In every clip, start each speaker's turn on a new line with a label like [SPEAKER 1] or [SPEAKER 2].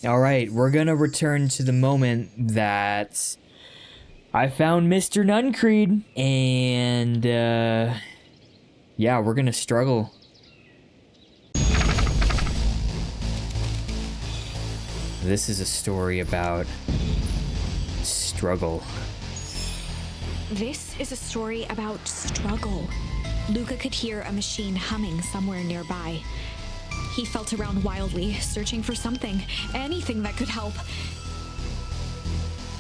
[SPEAKER 1] All right, we're gonna return to the moment that I found Mr. Nuncreed, and yeah, we're gonna struggle. This is a story about struggle.
[SPEAKER 2] This is a story about struggle. Luca could hear a machine humming somewhere nearby. He felt around wildly, searching for something, anything that could help.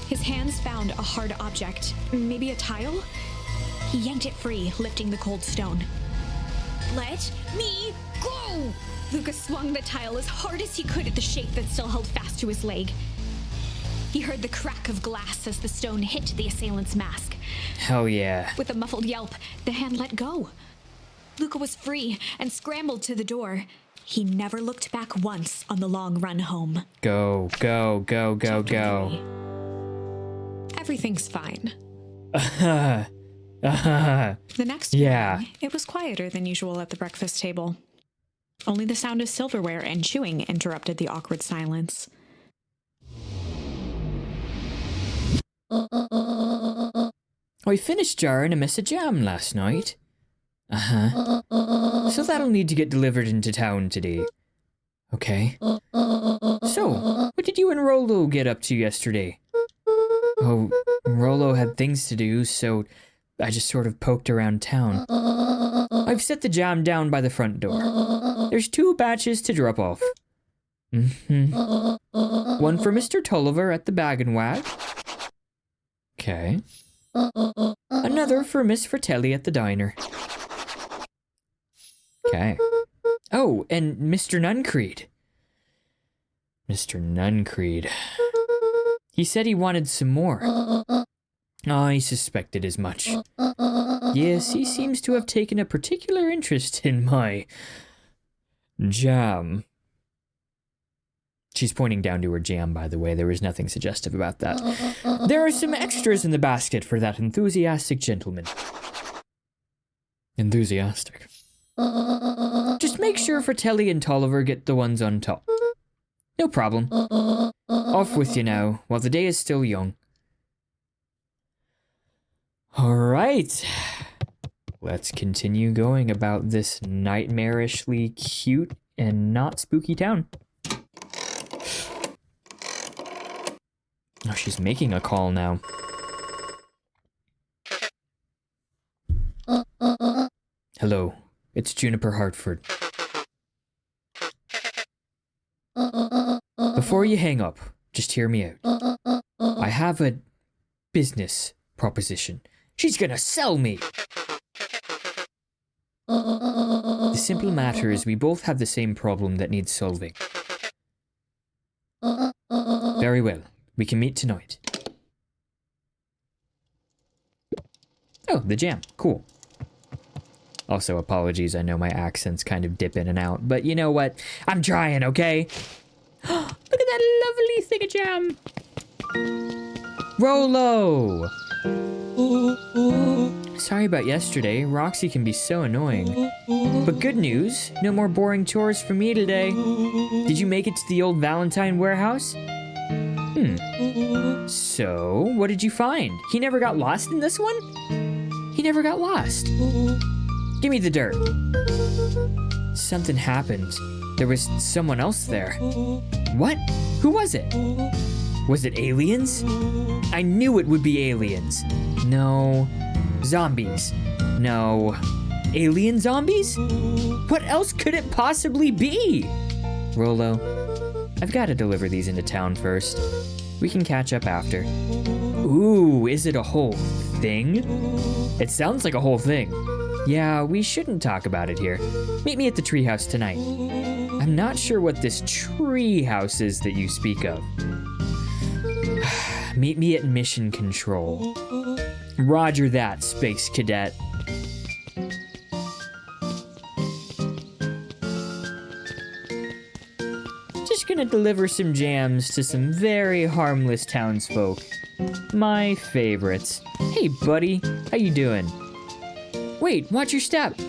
[SPEAKER 2] His hands found a hard object, maybe a tile? He yanked it free, lifting the cold stone. Let me go! Luca swung the tile as hard as he could at the shape that still held fast to his leg. He heard the crack of glass as the stone hit the assailant's mask.
[SPEAKER 1] Hell yeah.
[SPEAKER 2] With a muffled yelp, the hand let go. Luca was free and scrambled to the door. He never looked back once on the long run home.
[SPEAKER 1] Go, go, go, go,
[SPEAKER 2] Chapter
[SPEAKER 1] go.
[SPEAKER 2] 3. Everything's fine.
[SPEAKER 1] The
[SPEAKER 2] next
[SPEAKER 1] Yeah.
[SPEAKER 2] morning, it was quieter than usual at the breakfast table. Only the sound of silverware and chewing interrupted the awkward silence.
[SPEAKER 1] I finished jarring a mess of jam last night. So that'll need to get delivered into town today. Okay. So, what did you and Rollo get up to yesterday? Oh, Rollo had things to do, so I just sort of poked around town. I've set the jam down by the front door. There's 2 batches to drop off. One for Mr. Tulliver at the Bag and Wag. Okay. Another for Miss Fratelli at the diner. Okay. Oh, and Mr. Nuncreed. Mr. Nuncreed. He said he wanted some more. I suspected as much. Yes, he seems to have taken a particular interest in my jam. She's pointing down to her jam, by the way. There was nothing suggestive about that. There are some extras in the basket for that enthusiastic gentleman. Enthusiastic. Just make sure Fratelli and Tolliver get the ones on top. No problem. Off with you now, while the day is still young. Alright. Let's continue going about this nightmarishly cute and not spooky town. Oh, she's making a call now. Hello, it's Juniper Hartford. Before you hang up, just hear me out. I have a business proposition. She's gonna sell me! The simple matter is we both have the same problem that needs solving. Very well. We can meet tonight. Oh, the jam. Cool. Also, apologies, I know my accents kind of dip in and out, but you know what? I'm trying, okay? Look at that lovely thing of jam! Rollo! Sorry about yesterday. Roxy can be so annoying. But good news, no more boring chores for me today. Did you make it to the old Valentine warehouse? So, what did you find? He never got lost in this one? He never got lost. Give me the dirt. Something happened. There was someone else there. What? Who was it? Was it aliens? I knew it would be aliens. No. Zombies. No. Alien zombies? What else could it possibly be? Rollo, I've got to deliver these into town first. We can catch up after. Ooh, is it a whole thing? It sounds like a whole thing. Yeah, we shouldn't talk about it here. Meet me at the treehouse tonight. I'm not sure what this treehouse is that you speak of. Meet me at Mission Control. Roger that, Space Cadet. Just gonna deliver some jams to some very harmless townsfolk. My favorites. Hey, buddy. How you doing? Wait, watch your step.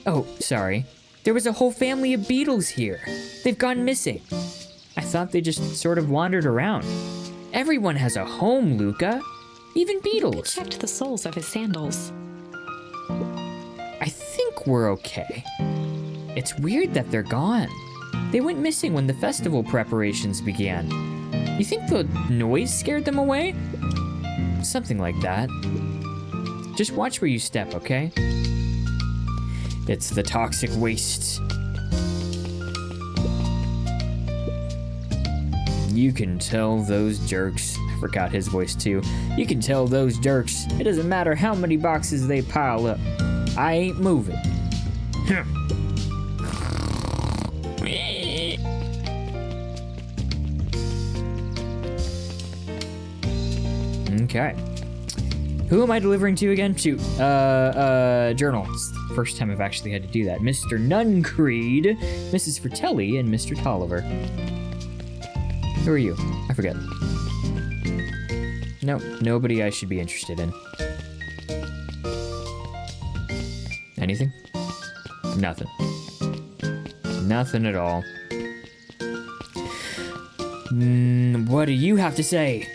[SPEAKER 1] Oh, sorry. There was a whole family of beetles here. They've gone missing. I thought thought they just sort of wandered around. Everyone has a home, Luca. Even beetles.
[SPEAKER 2] Checked the soles of his sandals.
[SPEAKER 1] I think we're okay. It's weird that they're gone. They went missing when the festival preparations began. You think the noise scared them away? Something like that. Just watch where you step, okay? It's the toxic waste. You can tell those jerks. I forgot his voice too. You can tell those jerks. It doesn't matter how many boxes they pile up. I ain't moving. Okay. Who am I delivering to again? Shoot. Journal. It's the first time I've actually had to do that. Mr. Nuncreed, Mrs. Fratelli, and Mr. Tolliver. Who are you? I forget. No, nobody I should be interested in. Anything? Nothing. Nothing at all. What do you have to say?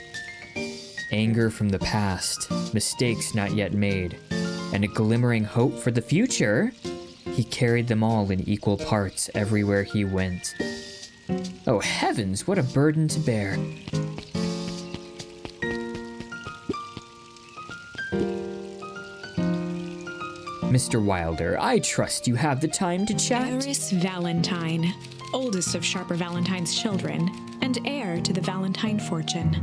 [SPEAKER 1] Anger from the past, mistakes not yet made, and a glimmering hope for the future. He carried them all in equal parts everywhere he went. Oh heavens, what a burden to bear. Mr. Wilder, I trust you have the time to chat.
[SPEAKER 2] Eris Valentine, oldest of Sharper Valentine's children, and heir to the Valentine fortune.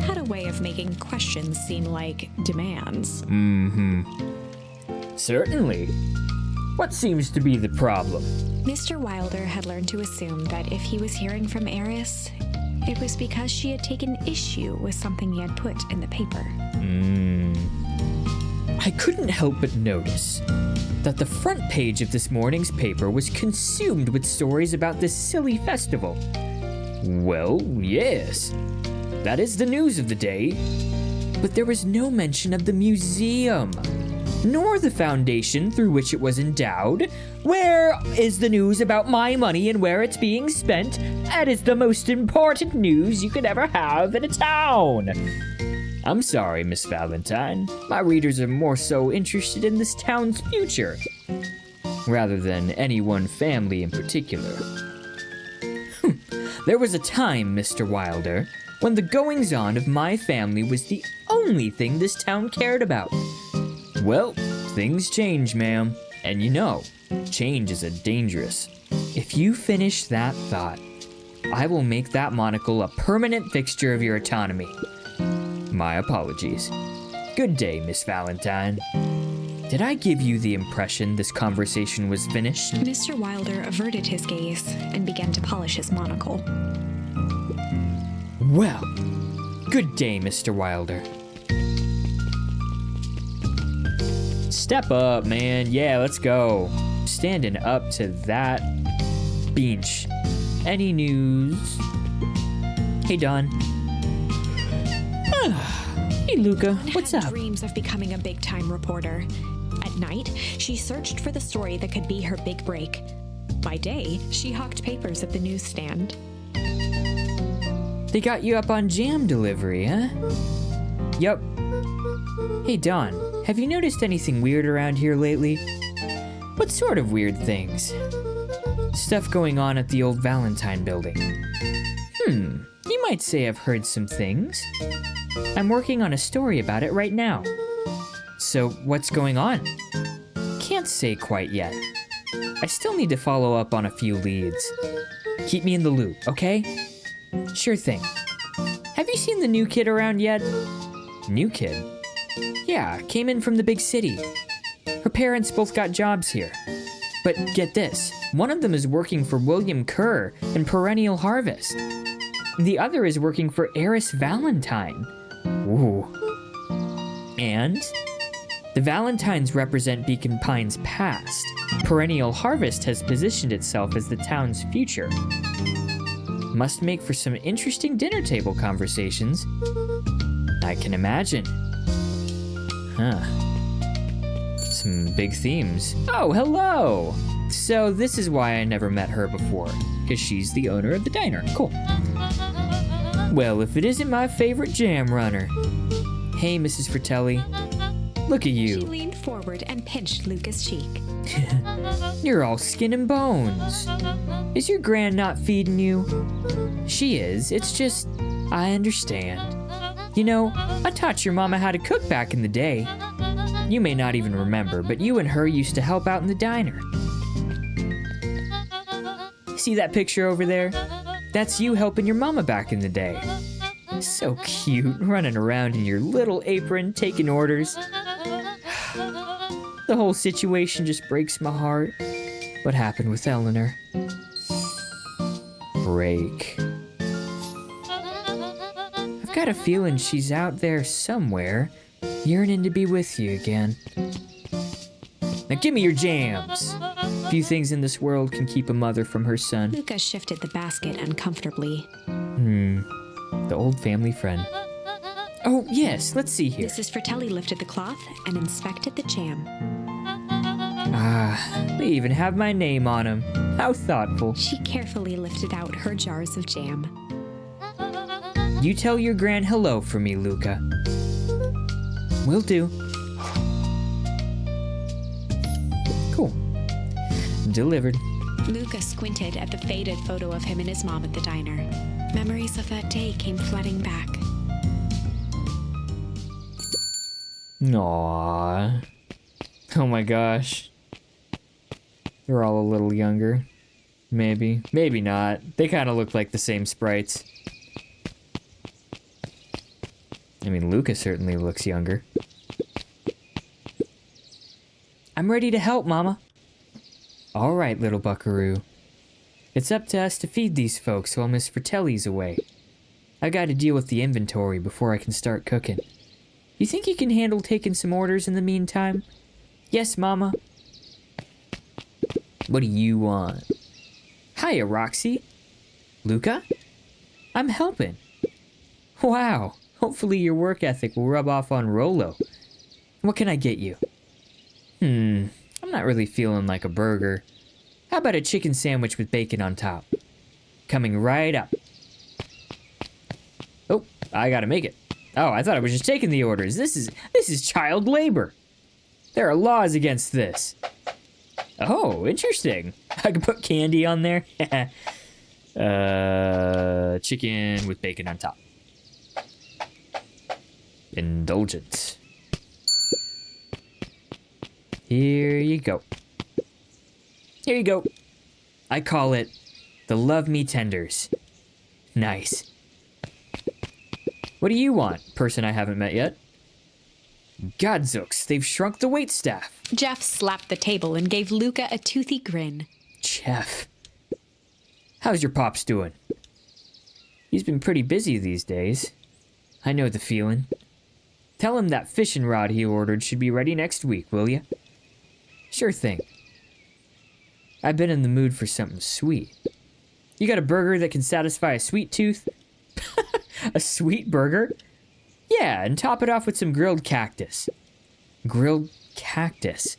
[SPEAKER 2] Had a way of making questions seem like demands.
[SPEAKER 1] Certainly. What seems to be the problem?
[SPEAKER 2] Mr. Wilder had learned to assume that if he was hearing from Eris, it was because she had taken issue with something he had put in the paper.
[SPEAKER 1] I couldn't help but notice that the front page of this morning's paper was consumed with stories about this silly festival. Well, yes. That is the news of the day. But there was no mention of the museum, nor the foundation through which it was endowed. Where is the news about my money and where it's being spent? That is the most important news you could ever have in a town. I'm sorry, Miss Valentine. My readers are more so interested in this town's future, rather than any one family in particular. There was a time, Mr. Wilder, when the goings-on of my family was the only thing this town cared about. Well, things change, ma'am. And you know, change is dangerous. If you finish that thought, I will make that monocle a permanent fixture of your autonomy. My apologies. Good day, Miss Valentine. Did I give you the impression this conversation was finished?
[SPEAKER 2] Mr. Wilder averted his gaze and began to polish his monocle.
[SPEAKER 1] Well, good day, Mr. Wilder. Step up, man. Yeah, let's go. Standing up to that bench. Any news? Hey, Don. Hey, Luca. What's up?
[SPEAKER 2] Dreams of becoming a big-time reporter. At night, she searched for the story that could be her big break. By day, she hawked papers at the newsstand.
[SPEAKER 1] They got you up on jam delivery, huh? Yup. Hey, Don, have you noticed anything weird around here lately? What sort of weird things? Stuff going on at the old Valentine building. You might say I've heard some things. I'm working on a story about it right now. So, what's going on? Can't say quite yet. I still need to follow up on a few leads. Keep me in the loop, okay? Sure thing. Have you seen the new kid around yet? New kid? Yeah, came in from the big city. Her parents both got jobs here. But get this, one of them is working for William Kerr in Perennial Harvest. The other is working for Eris Valentine. Ooh. And the Valentines represent Beacon Pine's past. Perennial Harvest has positioned itself as the town's future. Must make for some interesting dinner table conversations. I can imagine. Huh. Some big themes. Oh, hello! So this is why I never met her before, because she's the owner of the diner. Cool. Well, if it isn't my favorite jam runner. Hey, Mrs. Fratelli. Look at
[SPEAKER 2] She
[SPEAKER 1] you.
[SPEAKER 2] leaned forward and pinched Luca's cheek.
[SPEAKER 1] You're all skin and bones. Is your gran not feeding you? She is. It's just, I understand. You know, I taught your mama how to cook back in the day. You may not even remember, but you and her used to help out in the diner. See that picture over there? That's you helping your mama back in the day. So cute, running around in your little apron, taking orders. The whole situation just breaks my heart. What happened with Eleanor? Break. I've got a feeling she's out there somewhere, yearning to be with you again. Now give me your jams. Few things in this world can keep a mother from her son.
[SPEAKER 2] Luca shifted the basket uncomfortably.
[SPEAKER 1] The old family friend. Oh, yes, let's see here.
[SPEAKER 2] Mrs. Fratelli lifted the cloth and inspected the jam.
[SPEAKER 1] They even have my name on them. How thoughtful.
[SPEAKER 2] She carefully lifted out her jars of jam.
[SPEAKER 1] You tell your gran hello for me, Luca. Will do. Cool. Delivered.
[SPEAKER 2] Luca squinted at the faded photo of him and his mom at the diner. Memories of that day came flooding back.
[SPEAKER 1] Aww. Oh my gosh. They're all a little younger. Maybe. Maybe not. They kind of look like the same sprites. I mean, Luca certainly looks younger. I'm ready to help, Mama. All right, little buckaroo. It's up to us to feed these folks while Miss Fratelli's away. I gotta deal with the inventory before I can start cooking. You think you can handle taking some orders in the meantime? Yes, Mama. What do you want? Hiya, Roxy. Luca? I'm helping. Wow. Hopefully your work ethic will rub off on Rolo. What can I get you? I'm not really feeling like a burger. How about a chicken sandwich with bacon on top? Coming right up. Oh, I gotta make it. Oh, I thought I was just taking the orders. This is child labor. There are laws against this. Oh, interesting. I can put candy on there. Chicken with bacon on top. Indulgent. Here you go. Here you go. I call it the Love Me Tenders. Nice. What do you want, person I haven't met yet? Godzooks, they've shrunk the waitstaff.
[SPEAKER 2] Jeff slapped the table and gave Luca a toothy grin.
[SPEAKER 1] Jeff. How's your pops doing? He's been pretty busy these days. I know the feeling. Tell him that fishing rod he ordered should be ready next week, will ya? Sure thing. I've been in the mood for something sweet. You got a burger that can satisfy a sweet tooth? A sweet burger? Yeah, and top it off with some grilled cactus. Grilled cactus.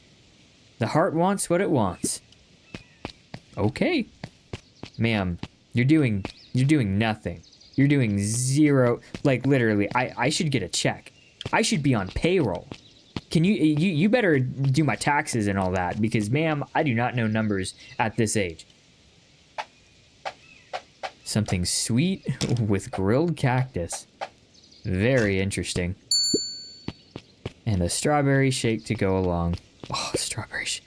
[SPEAKER 1] The heart wants what it wants. Okay. Ma'am, you're doing nothing. You're doing zero, like literally, I should get a check. I should be on payroll. Can you better do my taxes and all that, because ma'am, I do not know numbers at this age. Something sweet with grilled cactus. Very interesting. And a strawberry shake to go along. Oh, strawberry shake.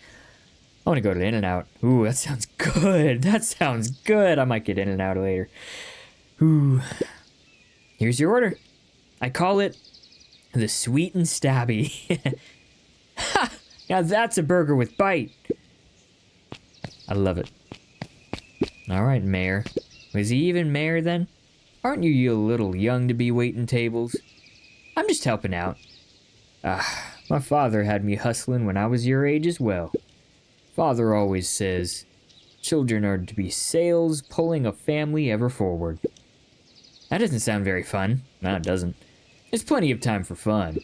[SPEAKER 1] I want to go to In-N-Out. Ooh, that sounds good. That sounds good. I might get In-N-Out later. Ooh. Here's your order. I call it the Sweet and Stabby. Ha! Now that's a burger with bite. I love it. All right, Mayor. Was he even mayor then? Aren't you a little young to be waiting tables? I'm just helping out. My father had me hustling when I was your age as well. Father always says, children are to be sails pulling a family ever forward. That doesn't sound very fun. No, it doesn't. There's plenty of time for fun.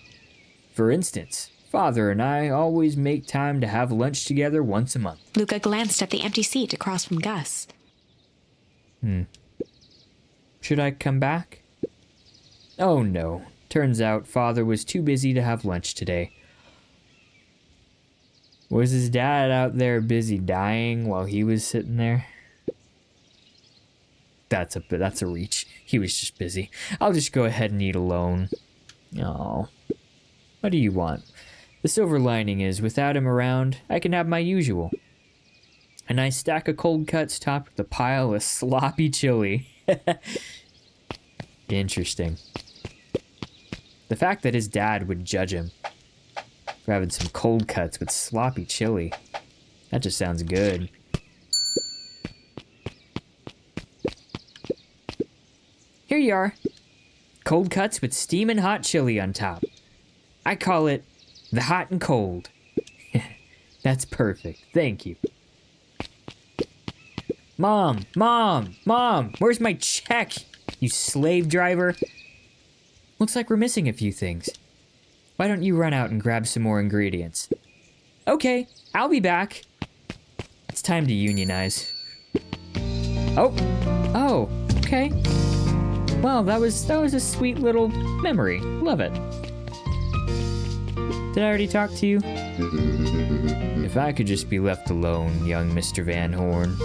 [SPEAKER 1] For instance, Father and I always make time to have lunch together once a month.
[SPEAKER 2] Luca glanced at the empty seat across from Gus.
[SPEAKER 1] Should I come back? Oh no. Turns out Father was too busy to have lunch today. Was his dad out there busy dying while he was sitting there? That's a reach. He was just busy. I'll just go ahead and eat alone. Oh. What do you want? The silver lining is, without him around, I can have my usual. A nice stack of cold cuts topped with a pile of sloppy chili. Interesting. The fact that his dad would judge him for having some cold cuts with sloppy chili. That just sounds good. Here you are. Cold cuts with steaming hot chili on top. I call it the hot and cold. That's perfect. Thank you. Mom, where's my check? You slave driver. Looks like we're missing a few things. Why don't you run out and grab some more ingredients? Okay, I'll be back. It's time to unionize. Oh, okay. Well, that was a sweet little memory. Love it. Did I already talk to you? If I could just be left alone, young Mr. Van Horn.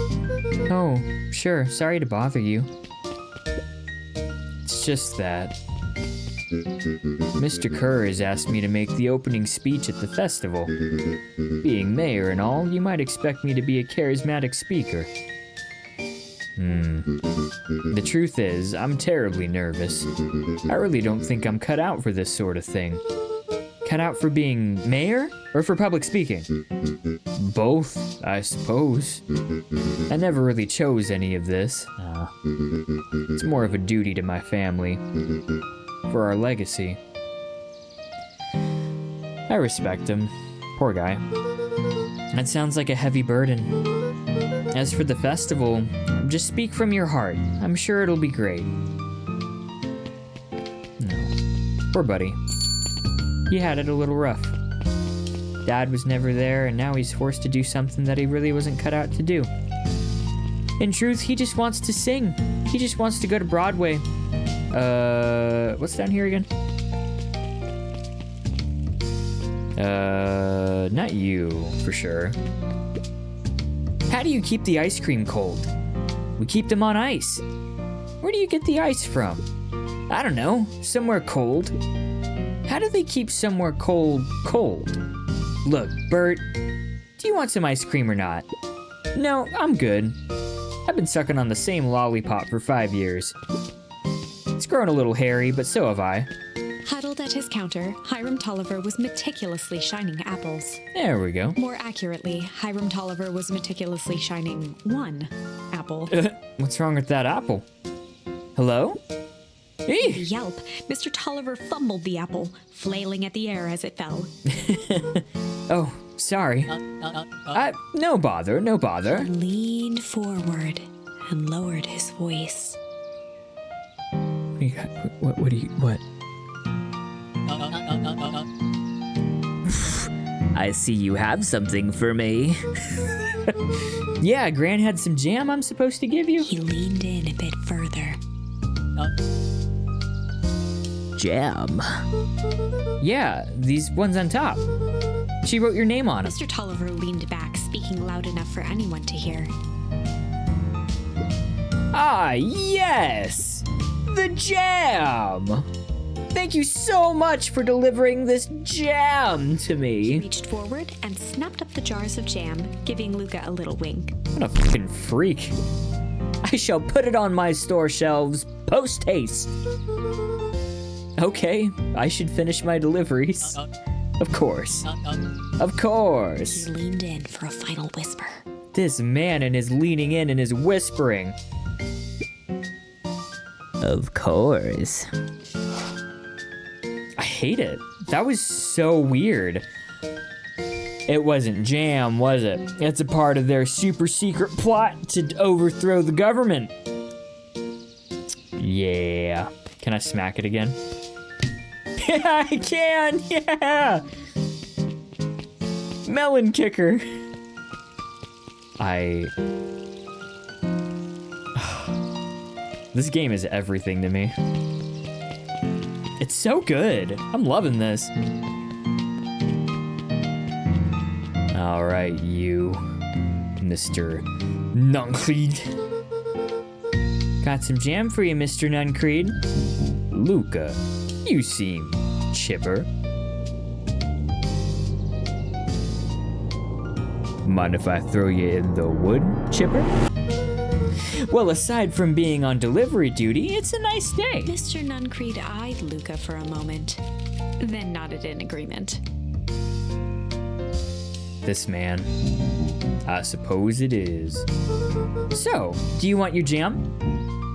[SPEAKER 1] Oh, sure. Sorry to bother you. It's just that Mr. Kerr has asked me to make the opening speech at the festival. Being mayor and all, you might expect me to be a charismatic speaker. The truth is, I'm terribly nervous. I really don't think I'm cut out for this sort of thing. Cut out for being mayor or for public speaking? Both, I suppose. I never really chose any of this. It's more of a duty to my family. For our legacy. I respect him. Poor guy. That sounds like a heavy burden. As for the festival, just speak from your heart. I'm sure it'll be great. No. Poor buddy. He had it a little rough. Dad was never there, and now he's forced to do something that he really wasn't cut out to do. In truth, he just wants to sing. He just wants to go to Broadway. What's down here again? Not you, for sure. How do you keep the ice cream cold? We keep them on ice. Where do you get the ice from? I don't know, somewhere cold. How do they keep somewhere cold? Look, Bert, do you want some ice cream or not? No, I'm good. I've been sucking on the same lollipop for 5 years. It's grown a little hairy, but so have I.
[SPEAKER 2] Huddled at his counter, Hiram Tolliver was meticulously shining apples.
[SPEAKER 1] There we go.
[SPEAKER 2] More accurately, Hiram Tolliver was meticulously shining one apple.
[SPEAKER 1] What's wrong with that apple? Hello?
[SPEAKER 2] With a yelp, Mr. Tolliver fumbled the apple, flailing at the air as it fell.
[SPEAKER 1] Oh, sorry. No bother.
[SPEAKER 2] He leaned forward and lowered his voice.
[SPEAKER 1] What? I see you have something for me. Yeah, Gran had some jam I'm supposed to give you.
[SPEAKER 2] He leaned in a bit further.
[SPEAKER 1] Jam? Yeah, these ones on top. She wrote your name on them.
[SPEAKER 2] Mr. Tolliver leaned back, speaking loud enough for anyone to hear.
[SPEAKER 1] Ah, yes! The jam! Thank you so much for delivering this jam to me.
[SPEAKER 2] He reached forward and snapped up the jars of jam, giving Luca a little wink.
[SPEAKER 1] What a fucking freak. I shall put it on my store shelves post-haste. Okay, I should finish my deliveries. Of course. Of course.
[SPEAKER 2] He leaned in for a final whisper.
[SPEAKER 1] This man and his leaning in and his whispering. Of course. I hate it. That was so weird. It wasn't jam, was it? It's a part of their super secret plot to overthrow the government. Yeah. Can I smack it again? Yeah, I can! Yeah! Melon kicker. This game is everything to me. It's so good. I'm loving this. All right, you, Mr. Nuncreed. Got some jam for you, Mr. Nuncreed. Luca, you seem chipper. Mind if I throw you in the wood, chipper? Well, aside from being on delivery duty, it's a nice day.
[SPEAKER 2] Mr. Nuncreed eyed Luca for a moment, then nodded in agreement.
[SPEAKER 1] This man. I suppose it is. So, do you want your jam?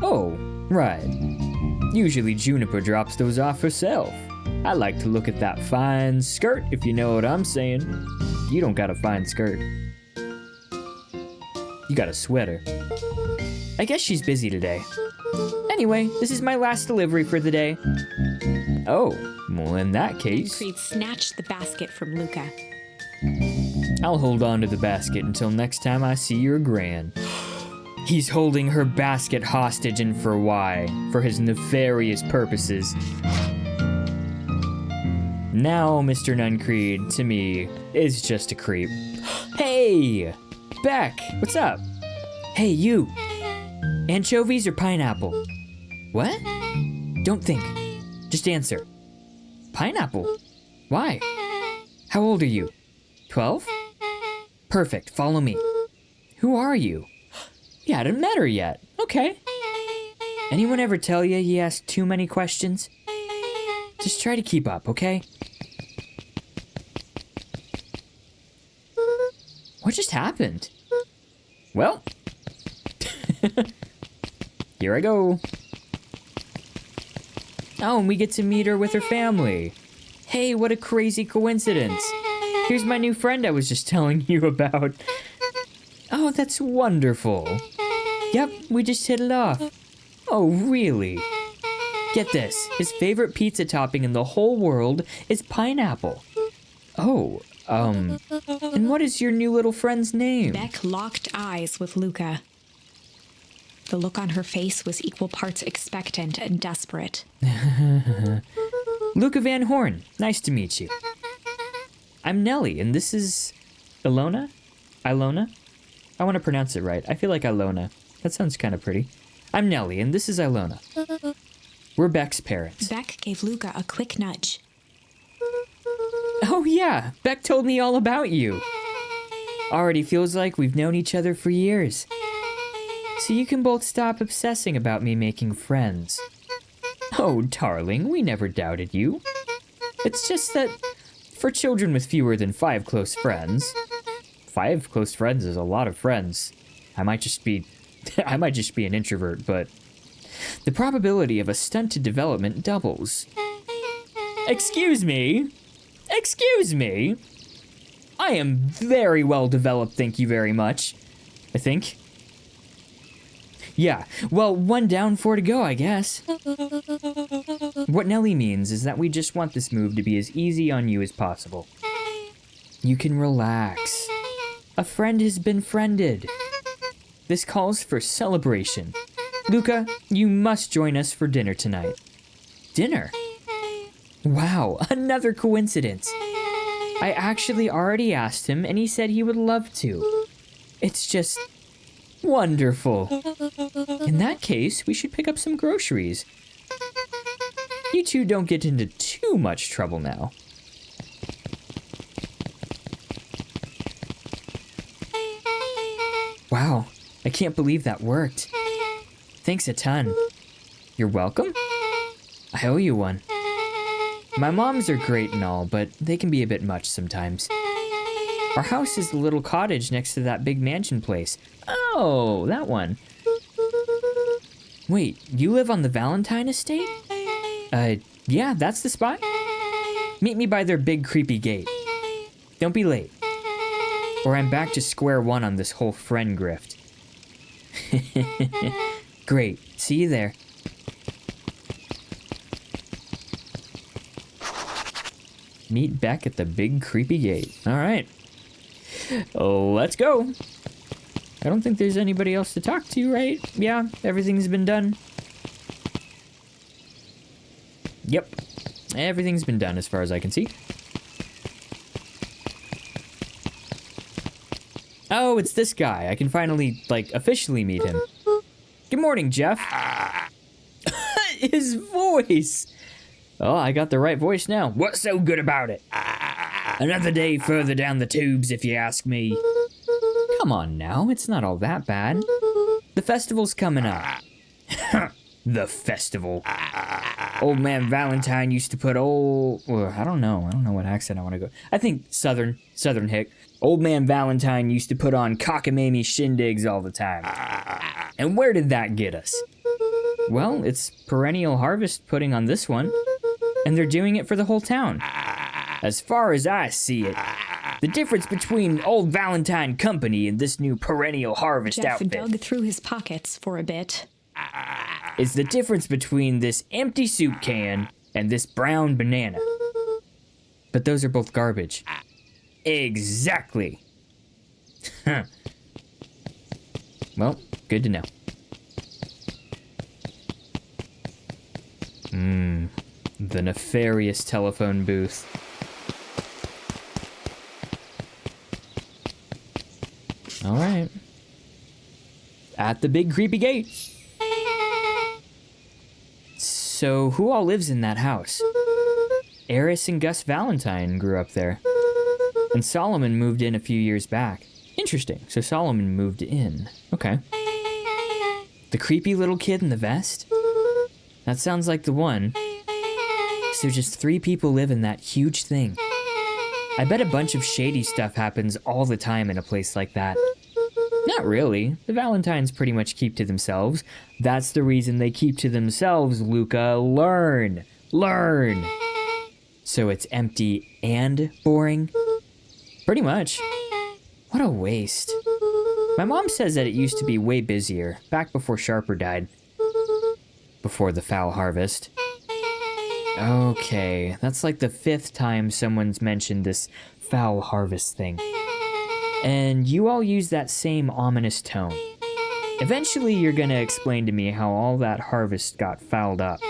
[SPEAKER 1] Oh, right. Usually Juniper drops those off herself. I like to look at that fine skirt, if you know what I'm saying. You don't got a fine skirt. You got a sweater. I guess she's busy today. Anyway, this is my last delivery for the day. Oh, well in that case...
[SPEAKER 2] Nuncreed snatched the basket from Luca.
[SPEAKER 1] I'll hold on to the basket until next time I see your gran. He's holding her basket hostage, and for why? For his nefarious purposes. Now, Mr. Nuncreed, to me, is just a creep. Hey! Beck, what's up? Hey, you! Anchovies or pineapple? What? Don't think. Just answer. Pineapple? Why? How old are you? 12? Perfect, follow me. Who are you? You hadn't met her yet. Okay. Anyone ever tell you ask too many questions? Just try to keep up, okay? What just happened? Well, here I go. Oh, and we get to meet her with her family. Hey, what a crazy coincidence. Here's my new friend I was just telling you about. Oh, that's wonderful. Yep, we just hit it off. Oh, really? Get this, his favorite pizza topping in the whole world is pineapple. Oh, and what is your new little friend's name?
[SPEAKER 2] Beck locked eyes with Luca. The look on her face was equal parts expectant and desperate.
[SPEAKER 1] Luca Van Horn, nice to meet you. I'm Nellie, and this is... Ilona? Ilona? I want to pronounce it right. I feel like Ilona. That sounds kind of pretty. I'm Nellie, and this is Ilona. We're Beck's parents.
[SPEAKER 2] Beck gave Luca a quick nudge.
[SPEAKER 1] Oh yeah, Beck told me all about you. Already feels like we've known each other for years. So you can both stop obsessing about me making friends. Oh, darling, we never doubted you. It's just that for children with fewer than 5 close friends, 5 close friends is a lot of friends. I might just be an introvert, but the probability of a stunted development doubles. Excuse me? Excuse me? I am very well developed, thank you very much. I think. Yeah, well, 1 down, 4 to go, I guess. What Nellie means is that we just want this move to be as easy on you as possible. You can relax. A friend has been friended. This calls for celebration. Luca, you must join us for dinner tonight. Dinner? Wow, another coincidence. I actually already asked him, and he said he would love to. It's just wonderful. In that case, we should pick up some groceries. You two don't get into too much trouble now. Wow, I can't believe that worked. Thanks a ton. You're welcome? I owe you one. My moms are great and all, but they can be a bit much sometimes. Our house is the little cottage next to that big mansion place. Oh, that one. Wait, you live on the Valentine estate? Yeah, that's the spot. Meet me by their big creepy gate. Don't be late. Or I'm back to square one on this whole friend grift. Great, see you there. Meet Beck at the big creepy gate. All right, Let's go. I don't think there's anybody else to talk to, right? Yeah, everything's been done. Yep. Everything's been done as far as I can see. Oh, it's this guy. I can finally, like, officially meet him. Good morning, Jeff. His voice. Oh, I got the right voice now. What's so good about it? Another day further down the tubes, if you ask me. Come on now, it's not all that bad. The festival's coming up. The festival. Old man Valentine used to put I don't know what accent I want to go. I think Southern hick. Old man Valentine used to put on cockamamie shindigs all the time. And where did that get us? Well, it's perennial harvest putting on this one, and they're doing it for the whole town. As far as I see it, the difference between old Valentine Company and this new perennial harvest outfit
[SPEAKER 2] dug through his pockets for a bit.
[SPEAKER 1] Is the difference between this empty soup can and this brown banana. But those are both garbage. Exactly. Well, good to know. The Nefarious telephone booth. All right. At the big creepy gate. So, who all lives in that house? Eris and Gus Valentine grew up there. And Solomon moved in a few years back. Interesting. So Solomon moved in. Okay. The creepy little kid in the vest? That sounds like the one. So just 3 people live in that huge thing. I bet a bunch of shady stuff happens all the time in a place like that. Not really. The Valentines pretty much keep to themselves. That's the reason they keep to themselves, Luca. Learn. Learn. So it's empty and boring? Pretty much. What a waste. My mom says that it used to be way busier, back before Sharper died. Before the foul harvest. Okay, that's like the 5th time someone's mentioned this foul harvest thing. And you all use that same ominous tone. Eventually you're gonna explain to me how all that harvest got fouled up.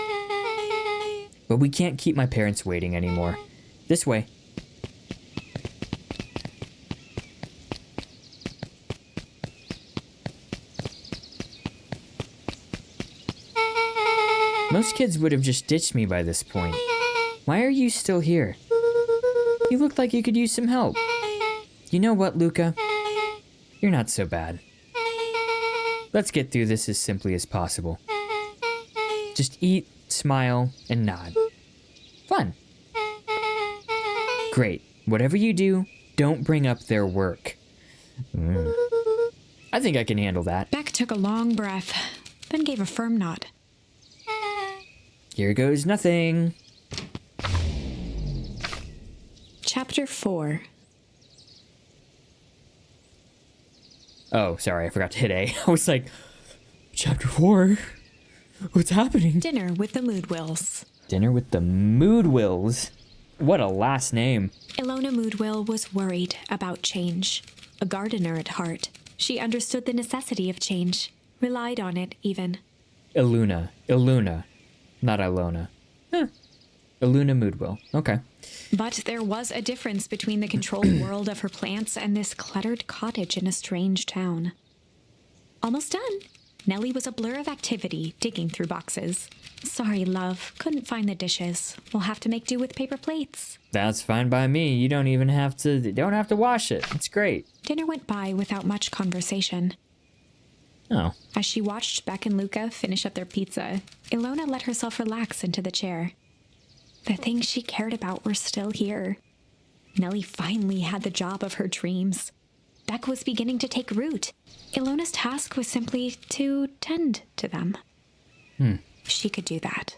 [SPEAKER 1] But we can't keep my parents waiting anymore. This way. Most kids would have just ditched me by this point. Why are you still here? You look like you could use some help. You know what, Luca? You're not so bad. Let's get through this as simply as possible. Just eat, smile, and nod. Fun. Great. Whatever you do, don't bring up their work. I think I can handle that.
[SPEAKER 2] Beck took a long breath, then gave a firm nod.
[SPEAKER 1] Here goes nothing.
[SPEAKER 2] Chapter 4.
[SPEAKER 1] Oh, sorry, I forgot to hit A. I was like, Chapter 4? What's happening?
[SPEAKER 2] Dinner with the Moodwills.
[SPEAKER 1] Dinner with the Moodwills? What a last name.
[SPEAKER 2] Ilona Moodwill was worried about change. A gardener at heart, she understood the necessity of change, relied on it even.
[SPEAKER 1] Iluna, not Ilona. Iluna Moodwill, okay.
[SPEAKER 2] But there was a difference between the controlled world of her plants and this cluttered cottage in a strange town. Almost done. Nellie was a blur of activity, digging through boxes. Sorry, love. Couldn't find the dishes. We'll have to make do with paper plates.
[SPEAKER 1] That's fine by me. You don't even have to wash it. It's great.
[SPEAKER 2] Dinner went by without much conversation.
[SPEAKER 1] Oh.
[SPEAKER 2] As she watched Beck and Luca finish up their pizza, Ilona let herself relax into the chair. The things she cared about were still here. Nellie finally had the job of her dreams. Beck was beginning to take root. Ilona's task was simply to tend to them. She could do that.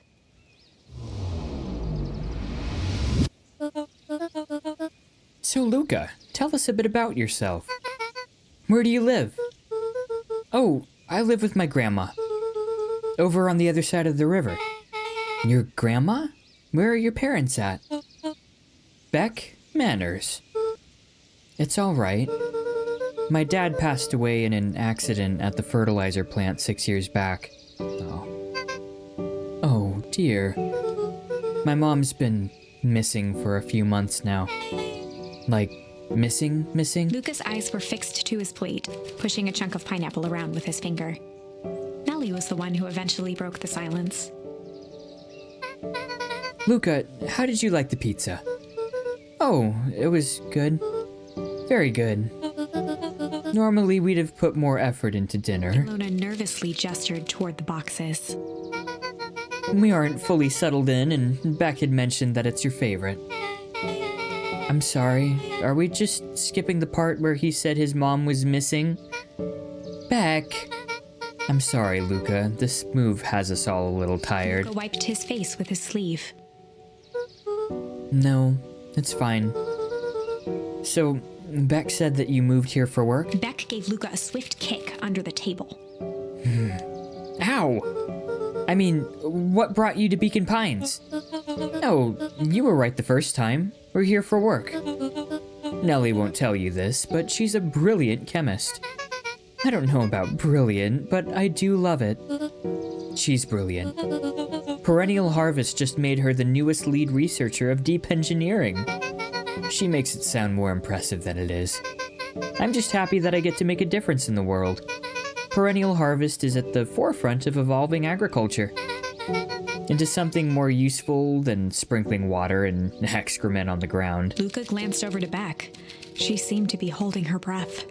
[SPEAKER 1] So, Luca, tell us a bit about yourself. Where do you live? Oh, I live with my grandma. Over on the other side of the river. Your grandma? Where are your parents at? Beck, manners. It's all right. My dad passed away in an accident at the fertilizer plant 6 years back. Oh, dear. My mom's been missing for a few months now. Like, missing?
[SPEAKER 2] Luca's eyes were fixed to his plate, pushing a chunk of pineapple around with his finger. Nellie was the one who eventually broke the silence.
[SPEAKER 1] Luca, how did you like the pizza? Oh, it was good. Very good. Normally, we'd have put more effort into dinner.
[SPEAKER 2] Ilona nervously gestured toward the boxes.
[SPEAKER 1] We aren't fully settled in, and Beck had mentioned that it's your favorite. I'm sorry, are we just skipping the part where he said his mom was missing? Beck! I'm sorry, Luca. This move has us all a little tired.
[SPEAKER 2] Luca wiped his face with his sleeve.
[SPEAKER 1] No, it's fine. So, Beck said that you moved here for work?
[SPEAKER 2] Beck gave Luca a swift kick under the table.
[SPEAKER 1] Ow! I mean, what brought you to Beacon Pines? No, you were right the first time. We're here for work. Nellie won't tell you this, but she's a brilliant chemist. I don't know about brilliant, but I do love it. She's brilliant. Perennial Harvest just made her the newest lead researcher of deep engineering. She makes it sound more impressive than it is. I'm just happy that I get to make a difference in the world. Perennial Harvest is at the forefront of evolving agriculture into something more useful than sprinkling water and excrement on the ground.
[SPEAKER 2] Luca glanced over to Beck. She seemed to be holding her breath.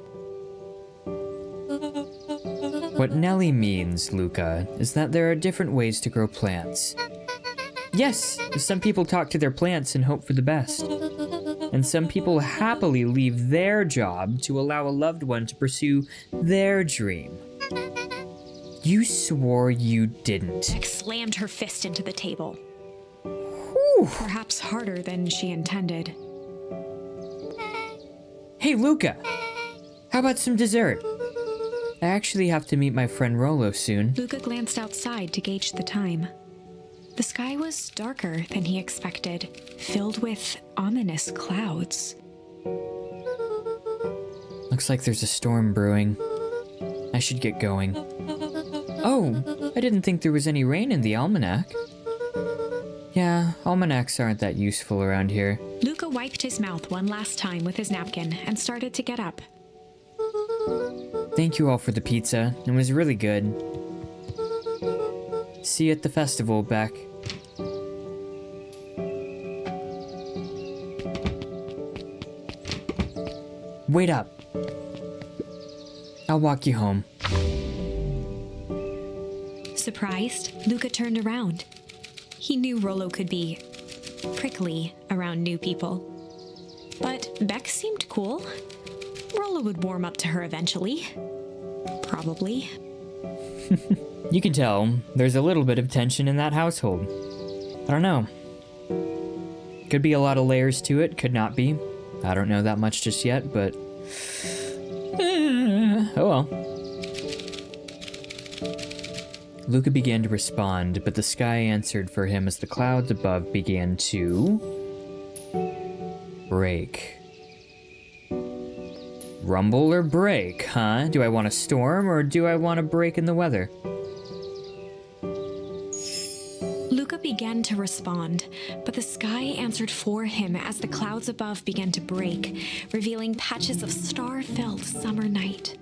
[SPEAKER 1] What Nellie means, Luca, is that there are different ways to grow plants. Yes, some people talk to their plants and hope for the best. And some people happily leave their job to allow a loved one to pursue their dream. You swore you didn't.
[SPEAKER 2] Beck slammed her fist into the table.
[SPEAKER 1] Whew.
[SPEAKER 2] Perhaps harder than she intended.
[SPEAKER 1] Hey, Luca! How about some dessert? I actually have to meet my friend Rollo soon.
[SPEAKER 2] Luca glanced outside to gauge the time. The sky was darker than he expected, filled with ominous clouds.
[SPEAKER 1] Looks like there's a storm brewing. I should get going. Oh, I didn't think there was any rain in the almanac. Yeah, almanacs aren't that useful around here.
[SPEAKER 2] Luca wiped his mouth one last time with his napkin and started to get up.
[SPEAKER 1] Thank you all for the pizza. It was really good. See you at the festival, Beck. Wait up. I'll walk you home.
[SPEAKER 2] Surprised, Luca turned around. He knew Rollo could be prickly around new people. But Beck seemed cool. Rollo would warm up to her eventually. Probably.
[SPEAKER 1] You can tell there's a little bit of tension in that household. I don't know. Could be a lot of layers to it, could not be. I don't know that much just yet, but... oh well. Luca began to respond, but the sky answered for him as the clouds above began to... break. Rumble or break, huh? Do I want a storm or do I want a break in the weather?
[SPEAKER 2] Luca began to respond, but the sky answered for him as the clouds above began to break, revealing patches of star-filled summer night.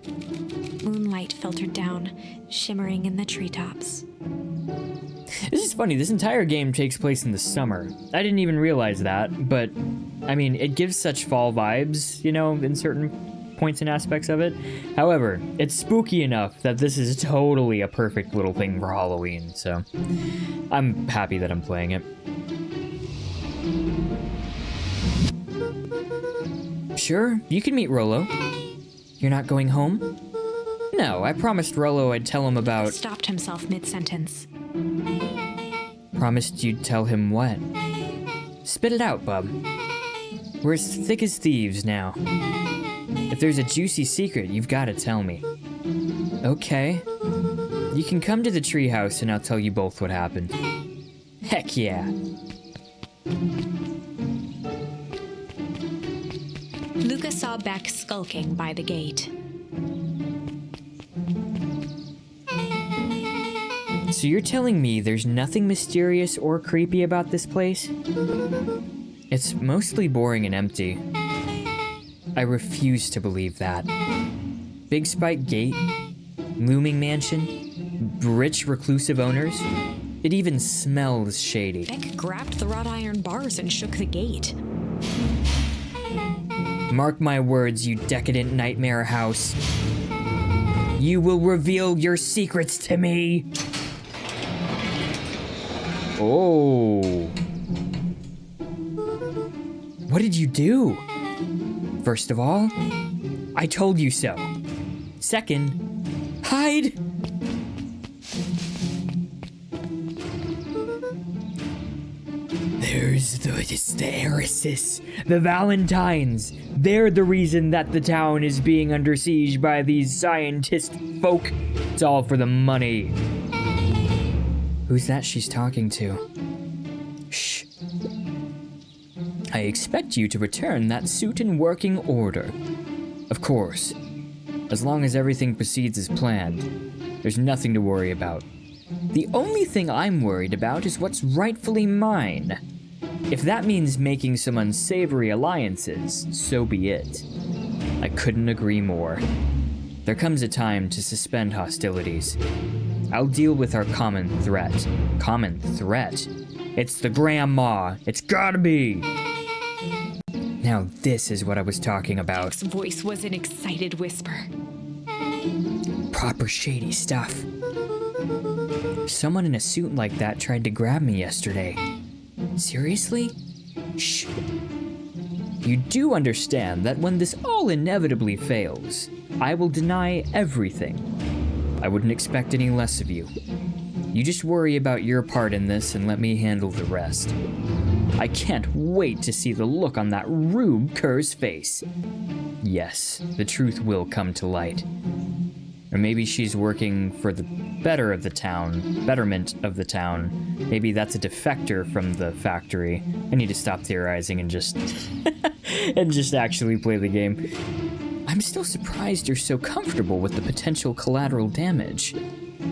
[SPEAKER 2] Moonlight filtered down, shimmering in the treetops.
[SPEAKER 1] This is funny, this entire game takes place in the summer. I didn't even realize that, but, I mean, it gives such fall vibes, you know, in certain points and aspects of it. However, it's spooky enough that this is totally a perfect little thing for Halloween, so I'm happy that I'm playing it. Sure, you can meet Rollo. You're not going home? No, I promised Rollo I'd tell him about...
[SPEAKER 2] Stopped himself mid-sentence.
[SPEAKER 1] Promised you'd tell him what? Spit it out, bub. We're as thick as thieves now. If there's a juicy secret, you've got to tell me. Okay. You can come to the treehouse and I'll tell you both what happened. Heck yeah.
[SPEAKER 2] Luca saw Beck skulking by the gate.
[SPEAKER 1] So you're telling me there's nothing mysterious or creepy about this place? It's mostly boring and empty. I refuse to believe that. Big spike gate, looming mansion, rich reclusive owners. It even smells shady.
[SPEAKER 2] Beck grabbed the wrought iron bars and shook the gate.
[SPEAKER 1] Mark my words, you decadent nightmare house. You will reveal your secrets to me. Oh. What did you do? First of all, I told you so. Second, hide. There's the heiresses, the Valentines. They're the reason that the town is being under siege by these scientist folk. It's all for the money. Who's that she's talking to? Shh. I expect you to return that suit in working order. Of course. As long as everything proceeds as planned, there's nothing to worry about. The only thing I'm worried about is what's rightfully mine. If that means making some unsavory alliances, so be it. I couldn't agree more. There comes a time to suspend hostilities. I'll deal with our common threat. Common threat? It's the grandma. It's gotta be. Now this is what I was talking about.
[SPEAKER 2] Beck's voice was an excited whisper.
[SPEAKER 1] Proper shady stuff. Someone in a suit like that tried to grab me yesterday. Seriously? Shh. You do understand that when this all inevitably fails, I will deny everything. I wouldn't expect any less of you. You just worry about your part in this and let me handle the rest. I can't wait to see the look on that rube cur's face. Yes, the truth will come to light. Or maybe she's working for the betterment of the town. Maybe that's a defector from the factory. I need to stop theorizing and just and just actually play the game. I'm still surprised you're so comfortable with the potential collateral damage.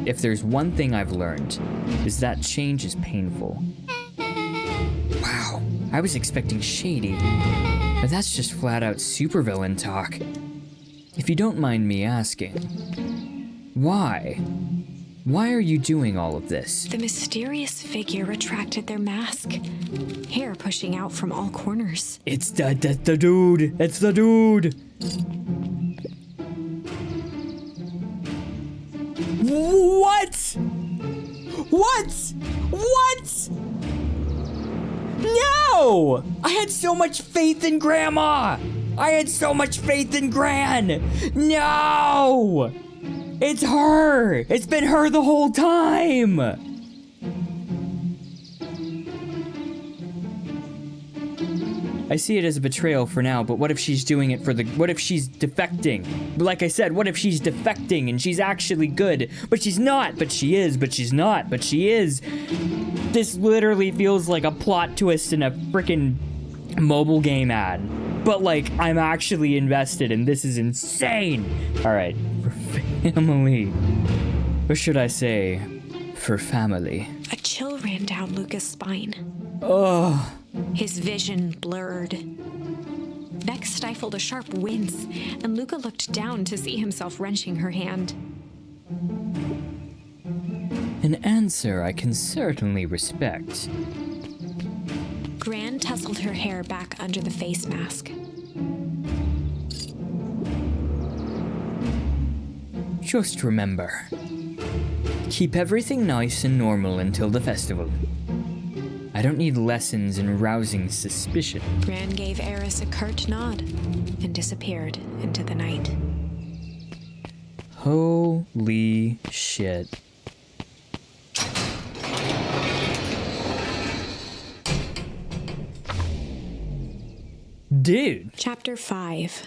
[SPEAKER 1] If there's one thing I've learned, is that change is painful. Wow, I was expecting shady, but that's just flat out supervillain talk. If you don't mind me asking, why? Why are you doing all of this?
[SPEAKER 2] The mysterious figure retracted their mask, hair pushing out from all corners.
[SPEAKER 1] It's the dude. It's the dude. What? What? What? No! I had so much faith in Grandma! I had so much faith in Gran! No! It's her! It's been her the whole time! I see it as a betrayal for now, but what if she's doing it for the... What if she's defecting? Like I said, what if she's defecting and she's actually good? But she's not, but she is, but she's not, but she is. This literally feels like a plot twist in a freaking mobile game ad. But like, I'm actually invested and this is insane. All right, for family. Or should I say, for family.
[SPEAKER 2] A chill ran down Luca's spine.
[SPEAKER 1] Ugh.
[SPEAKER 2] His vision blurred. Beck stifled a sharp wince, and Luca looked down to see himself wrenching her hand.
[SPEAKER 1] An answer I can certainly respect.
[SPEAKER 2] Gran tousled her hair back under the face mask.
[SPEAKER 1] Just remember, keep everything nice and normal until the festival. I don't need lessons in rousing suspicion.
[SPEAKER 2] Gran gave Eris a curt nod and disappeared into the night.
[SPEAKER 1] Holy shit. Dude.
[SPEAKER 2] Chapter 5.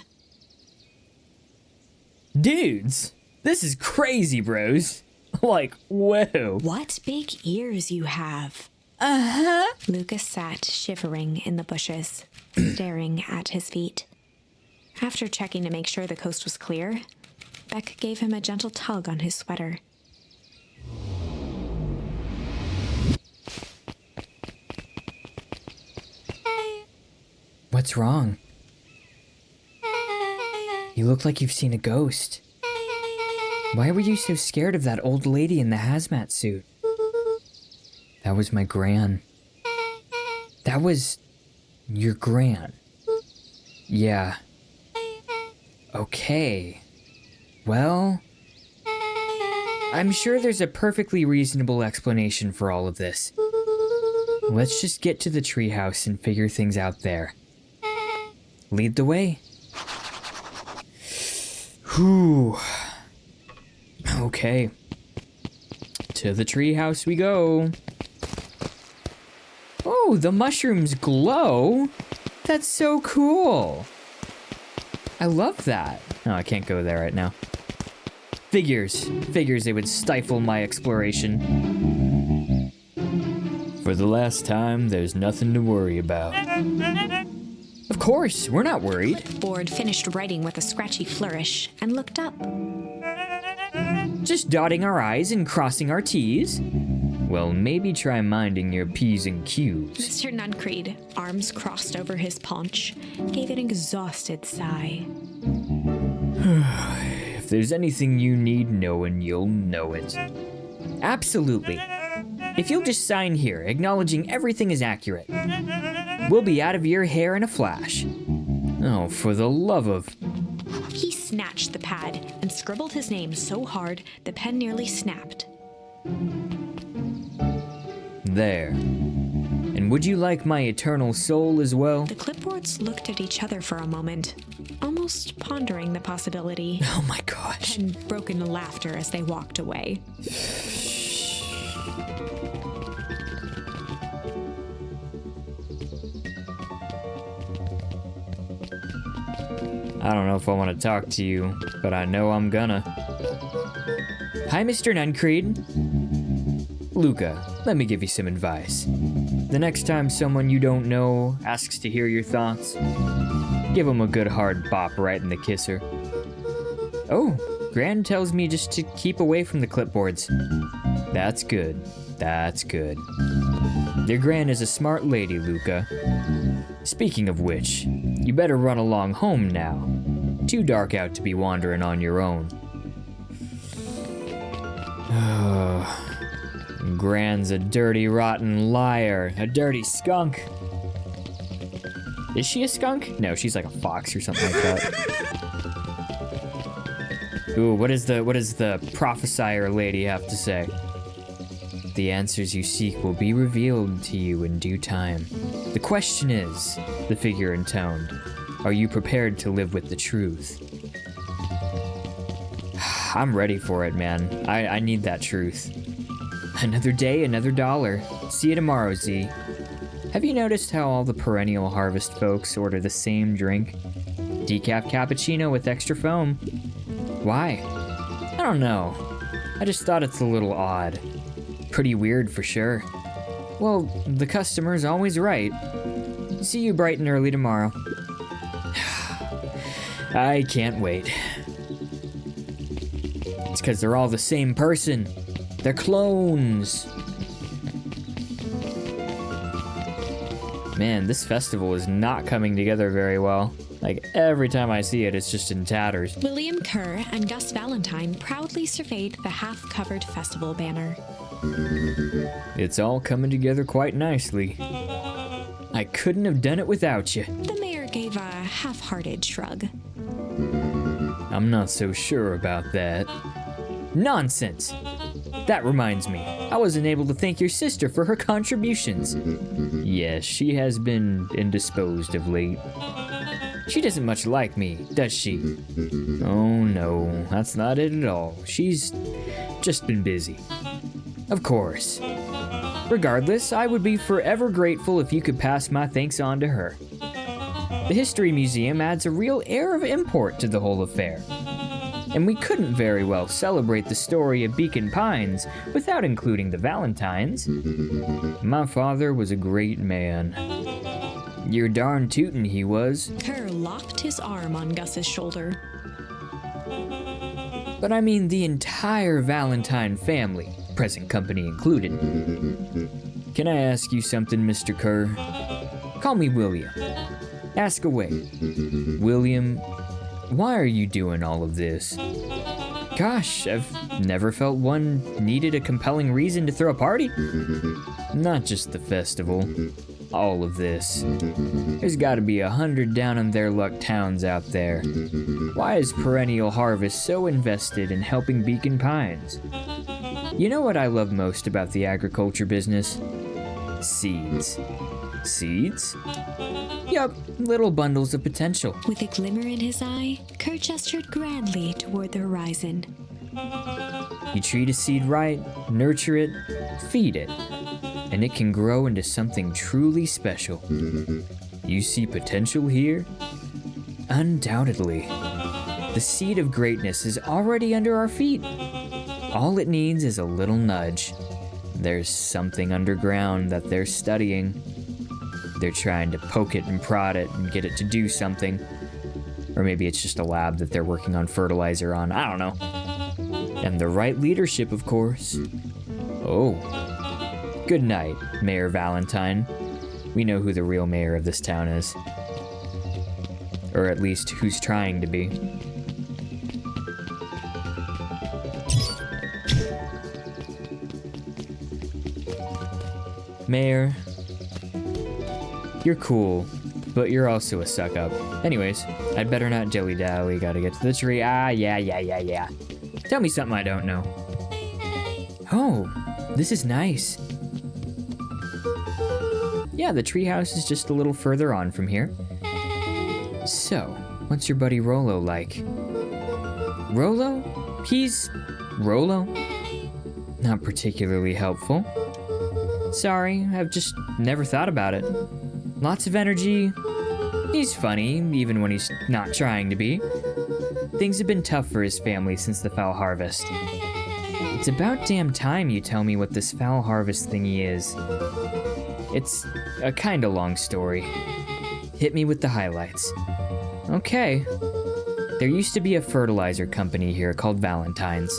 [SPEAKER 1] Dudes, this is crazy, bros. Like, whoa.
[SPEAKER 2] What big ears you have.
[SPEAKER 1] Uh-huh.
[SPEAKER 2] Lucas sat shivering in the bushes, staring at his feet. After checking to make sure the coast was clear, Beck gave him a gentle tug on his sweater.
[SPEAKER 1] What's wrong? You look like you've seen a ghost. Why were you so scared of that old lady in the hazmat suit? That was my gran. That was your gran. Yeah. Okay. Well, I'm sure there's a perfectly reasonable explanation for all of this. Let's just get to the treehouse and figure things out there. Lead the way. Whew. Okay. To the treehouse we go. Oh, the mushrooms glow. That's so cool. I love that. Oh, I can't go there right now. Figures it would stifle my exploration. For the last time, there's nothing to worry about. Of course, we're not worried.
[SPEAKER 2] Ford finished writing with a scratchy flourish and looked up.
[SPEAKER 1] Just dotting our I's and crossing our T's. Well, maybe try minding your P's and Q's.
[SPEAKER 2] Mr. Nuncreed, arms crossed over his paunch, gave an exhausted sigh.
[SPEAKER 1] If there's anything you need knowing, you'll know it. Absolutely. If you'll just sign here, acknowledging everything is accurate, we'll be out of your hair in a flash. Oh, for the love of...
[SPEAKER 2] He snatched the pad and scribbled his name so hard the pen nearly snapped.
[SPEAKER 1] There. And would you like my eternal soul as well?
[SPEAKER 2] The clipboards looked at each other for a moment, almost pondering the possibility.
[SPEAKER 1] Oh my gosh.
[SPEAKER 2] And broke into laughter as they walked away.
[SPEAKER 1] I don't know if I want to talk to you, but I know I'm gonna. Hi, Mr. Nuncreed. Luca, let me give you some advice. The next time someone you don't know asks to hear your thoughts, give them a good hard bop right in the kisser. Oh, Gran tells me just to keep away from the clipboards. That's good. That's good. Your Gran is a smart lady, Luca. Speaking of which, you better run along home now. Too dark out to be wandering on your own. Gran's a dirty, rotten liar. A dirty skunk. Is she a skunk? No, she's like a fox or something like that. Ooh, what does the prophesier lady have to say? The answers you seek will be revealed to you in due time. The question is, the figure intoned, are you prepared to live with the truth? I'm ready for it, man. I need that truth. Another day, another dollar. See you tomorrow, Z. Have you noticed how all the perennial harvest folks order the same drink? Decaf cappuccino with extra foam. Why? I don't know. I just thought it's a little odd. Pretty weird for sure. Well, the customer's always right. See you bright and early tomorrow. I can't wait. It's because they're all the same person. They're clones. Man, this festival is not coming together very well. Like, every time I see it, it's just in tatters.
[SPEAKER 2] William Kerr and Gus Valentine proudly surveyed the half-covered festival banner.
[SPEAKER 1] It's all coming together quite nicely. I couldn't have done it without you.
[SPEAKER 2] The mayor gave a half-hearted shrug.
[SPEAKER 1] I'm not so sure about that. Nonsense! That reminds me, I wasn't able to thank your sister for her contributions. Yes, she has been indisposed of late. She doesn't much like me, does she? Oh no, that's not it at all. She's just been busy. Of course. Regardless, I would be forever grateful if you could pass my thanks on to her. The History Museum adds a real air of import to the whole affair. And we couldn't very well celebrate the story of Beacon Pines without including the Valentines. My father was a great man. You're darn tootin' he was.
[SPEAKER 2] Kerr locked his arm on Gus's shoulder.
[SPEAKER 1] But I mean the entire Valentine family, present company included. Can I ask you something, Mr. Kerr? Call me William. Ask away. William, why are you doing all of this? Gosh, I've never felt one needed a compelling reason to throw a party. Not just the festival. All of this. There's gotta be 100 down on their luck towns out there. Why is Perennial Harvest so invested in helping Beacon Pines? You know what I love most about the agriculture business? Seeds. Seeds? Yup, little bundles of potential.
[SPEAKER 2] With a glimmer in his eye, Kurt gestured grandly toward the horizon.
[SPEAKER 1] You treat a seed right, nurture it, feed it, and it can grow into something truly special. You see potential here? Undoubtedly. The seed of greatness is already under our feet. All it needs is a little nudge. There's something underground that they're studying. They're trying to poke it and prod it and get it to do something. Or maybe it's just a lab that they're working on fertilizer on, I don't know. And the right leadership, of course. Oh. Good night, Mayor Valentine. We know who the real mayor of this town is. Or at least who's trying to be. Mayor, you're cool, but you're also a suck-up. Anyways, I'd better not dilly-dally, gotta get to the tree. Yeah. Tell me something I don't know. Oh, this is nice. Yeah, the treehouse is just a little further on from here. So, what's your buddy Rolo like? Rolo? Rolo? Not particularly helpful. Sorry, I've just never thought about it. Lots of energy. He's funny, even when he's not trying to be. Things have been tough for his family since the foul harvest. It's about damn time you tell me what this foul harvest thingy is. It's a kinda long story. Hit me with the highlights. Okay. There used to be a fertilizer company here called Valentine's.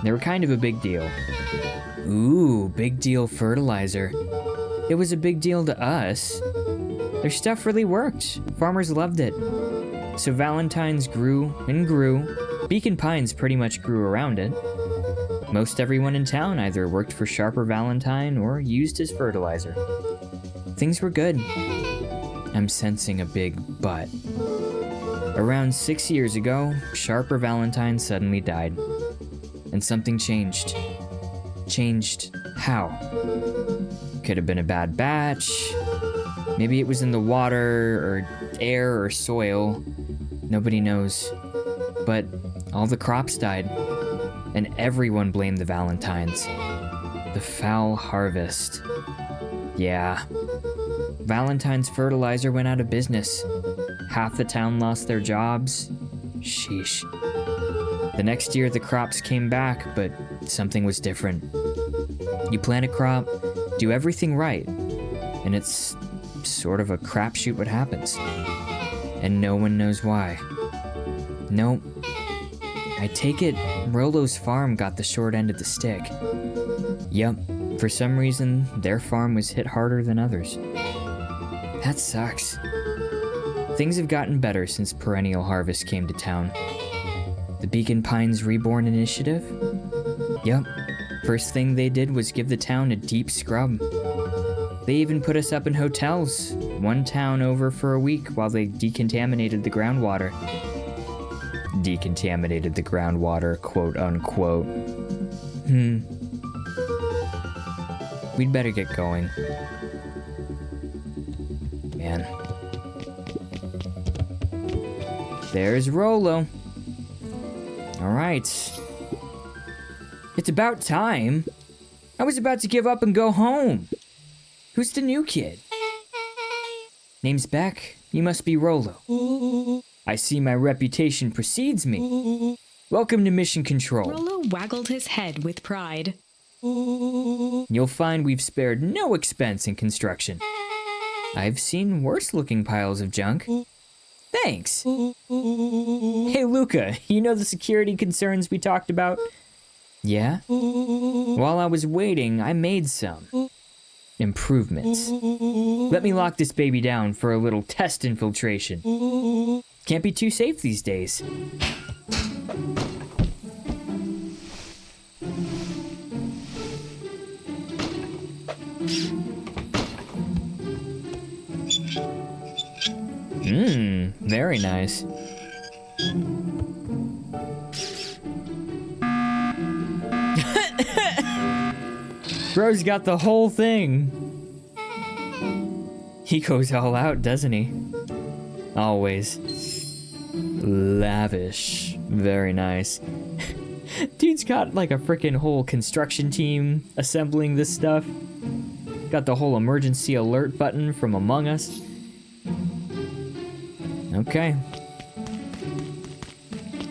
[SPEAKER 1] They were kind of a big deal. Ooh, big deal fertilizer. It was a big deal to us. Their stuff really worked. Farmers loved it. So Valentine's grew and grew. Beacon Pines pretty much grew around it. Most everyone in town either worked for Sharper Valentine or used his fertilizer. Things were good. I'm sensing a big but. Around 6 years ago, Sharper Valentine suddenly died. And something changed. Changed how? Could have been a bad batch. Maybe it was in the water or air or soil. Nobody knows. But all the crops died. And everyone blamed the Valentines. The foul harvest. Yeah. Valentine's fertilizer went out of business. Half the town lost their jobs. Sheesh. The next year the crops came back, but something was different. You plant a crop, do everything right, and it's sort of a crapshoot what happens. And no one knows why. Nope. I take it Rolo's farm got the short end of the stick. Yup, for some reason, their farm was hit harder than others. That sucks. Things have gotten better since Perennial Harvest came to town. The Beacon Pines Reborn Initiative? Yup, first thing they did was give the town a deep scrub. They even put us up in hotels, one town over for a week while they decontaminated the groundwater. Decontaminated the groundwater, quote unquote. We'd better get going. Man. There's Rolo. Alright. It's about time. I was about to give up and go home. Who's the new kid? Name's Beck. You must be Rolo. I see my reputation precedes me. Welcome to Mission Control.
[SPEAKER 2] Rolo waggled his head with pride.
[SPEAKER 1] You'll find we've spared no expense in construction. I've seen worse-looking piles of junk. Thanks. Hey, Luca, you know the security concerns we talked about? Yeah? While I was waiting, I made some. Improvements. Let me lock this baby down for a little test infiltration. Can't be too safe these days. Very nice. Bro's got the whole thing. He goes all out, doesn't he? Always. Lavish. Very nice. Dude's got like a freaking whole construction team assembling this stuff. Got the whole emergency alert button from Among Us. Okay.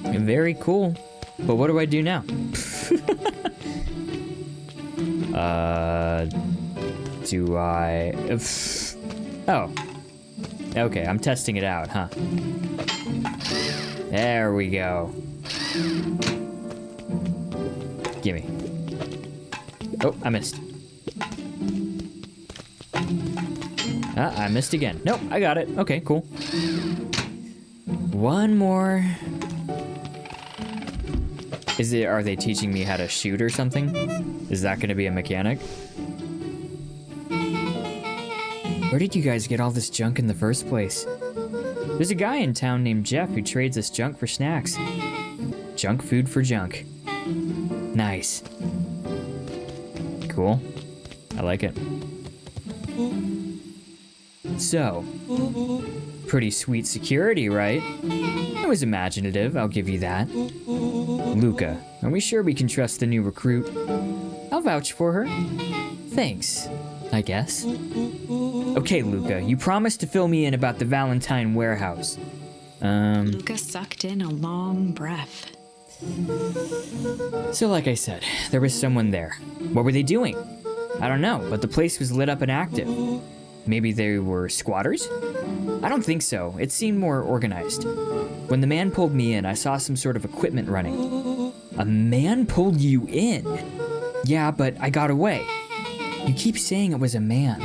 [SPEAKER 1] Very cool. But what do I do now? Do I... Oh. Okay, I'm testing it out, huh? There we go. Gimme. Oh, I missed. I missed again. Nope, I got it. Okay, cool. One more. Are they teaching me how to shoot or something? Is that gonna be a mechanic? Where did you guys get all this junk in the first place? There's a guy in town named Jeff who trades us junk for snacks. Junk food for junk. Nice. Cool. I like it. So, pretty sweet security, right? It was imaginative, I'll give you that. Luca, are we sure we can trust the new recruit? I'll vouch for her. Thanks, I guess. Okay, Luca, you promised to fill me in about the Valentine warehouse.
[SPEAKER 2] Luca sucked in a long breath.
[SPEAKER 1] So like I said, there was someone there. What were they doing? I don't know, but the place was lit up and active. Maybe they were squatters? I don't think so. It seemed more organized. When the man pulled me in, I saw some sort of equipment running. A man pulled you in? Yeah, but I got away. You keep saying it was a man.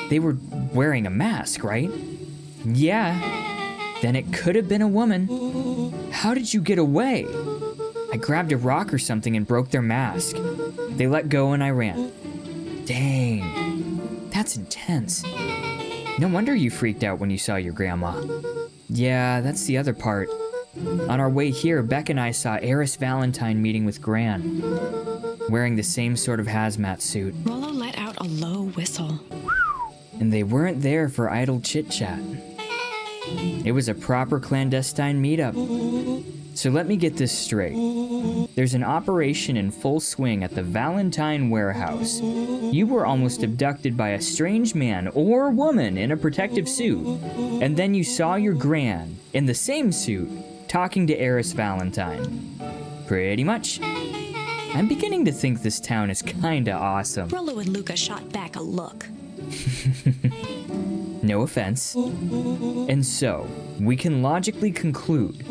[SPEAKER 1] They were wearing a mask, right? Yeah. Then it could have been a woman. How did you get away? I grabbed a rock or something and broke their mask. They let go and I ran. Dang. That's intense. No wonder you freaked out when you saw your grandma. Yeah, that's the other part. On our way here, Beck and I saw Eris Valentine meeting with Gran, wearing the same sort of hazmat suit.
[SPEAKER 2] Rollo let out a low whistle.
[SPEAKER 1] And they weren't there for idle chit-chat. It was a proper clandestine meetup. So let me get this straight. There's an operation in full swing at the Valentine warehouse. You were almost abducted by a strange man or woman in a protective suit, and then you saw your Gran, in the same suit, talking to Eris Valentine. Pretty much. I'm beginning to think this town is kinda awesome.
[SPEAKER 2] Rollo and Luca shot back a look.
[SPEAKER 1] No offense. And so, we can logically conclude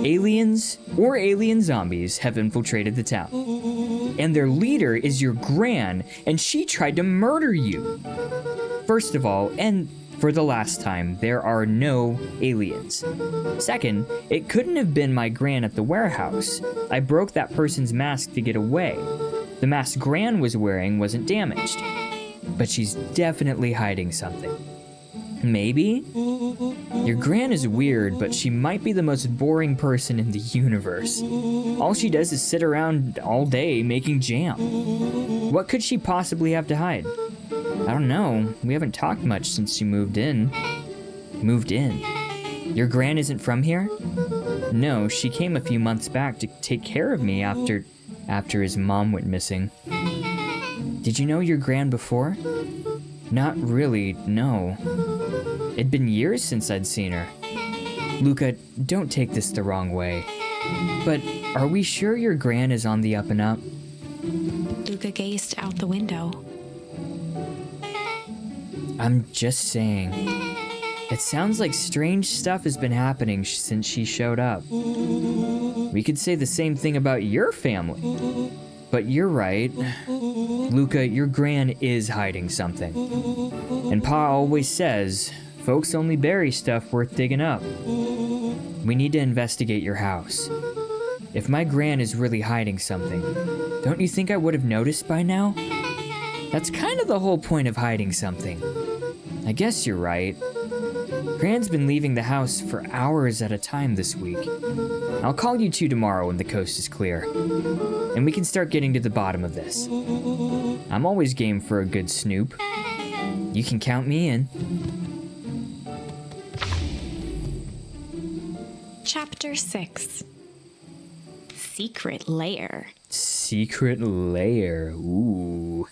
[SPEAKER 1] aliens or alien zombies have infiltrated the town. And their leader is your Gran, and she tried to murder you. First of all, and for the last time, there are no aliens. Second, it couldn't have been my Gran at the warehouse. I broke that person's mask to get away. The mask Gran was wearing wasn't damaged. But she's definitely hiding something. Maybe? Your Gran is weird, but she might be the most boring person in the universe. All she does is sit around all day making jam. What could she possibly have to hide? I don't know. We haven't talked much since she moved in. Moved in? Your Gran isn't from here? No, she came a few months back to take care of me after his mom went missing. Did you know your Gran before? Not really, no. It'd been years since I'd seen her. Luca, don't take this the wrong way. But are we sure your Gran is on the up and up?
[SPEAKER 2] Luca gazed out the window.
[SPEAKER 1] I'm just saying. It sounds like strange stuff has been happening since she showed up. We could say the same thing about your family. But you're right. Luca, your gran is hiding something. And Pa always says, folks only bury stuff worth digging up. We need to investigate your house. If my gran is really hiding something, don't you think I would have noticed by now? That's kind of the whole point of hiding something. I guess you're right. Gran's been leaving the house for hours at a time this week. I'll call you two tomorrow when the coast is clear, and we can start getting to the bottom of this. I'm always game for a good snoop. You can count me in.
[SPEAKER 2] Chapter 6. Secret Lair.
[SPEAKER 1] Secret lair. Ooh.